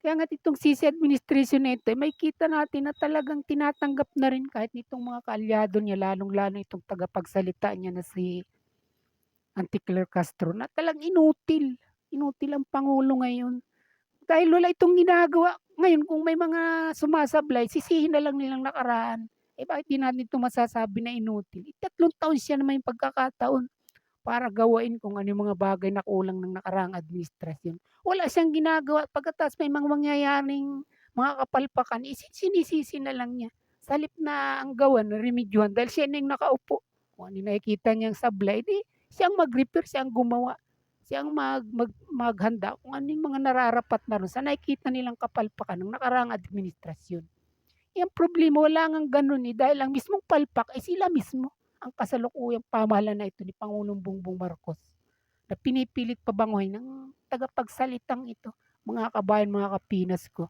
Kaya nga't itong CC administration na ito, eh, makikita natin na talagang tinatanggap na rin kahit nitong mga kaalyado niya lalong-lalo itong tagapagsalita niya na si Auntie Castro na talagang inutil. Inutil ang pangulo ngayon. Dahil wala itong ginagawa. Ngayon kung may mga sumasablay sisihin na lang nilang nakaraan. Eh, bakit 'di natin ito masasabi na inutil? Eh, 3 taon siya naman yung pagkakataon para gawain kung ano yung mga bagay na kulang ng nakaraang administrasyon. Wala siyang ginagawa pagkatapos may mga mangyayaring mga kapalpakan, sinisisi na lang niya. Sa halip na ang gawan remedyohan dahil siya na yung nakaupo. Kung ano yung nakikita niyang sablay, 'di siyang mag-repair, siyang gumawa, siyang maghanda kung ano yung mga nararapat na ro'n sa nakikita nilang kapalpakan ng nakaraang administrasyon. Eh, ang problema wala ngang gano'n, eh, dahil ang mismong palpak, eh, sila mismo ang kasalukuyang pamahalaan na ito ni Pangulong Bongbong Marcos na pinipilit pabanguhin ng tagapagsalitang ito. Mga kabayan, mga kapinas ko.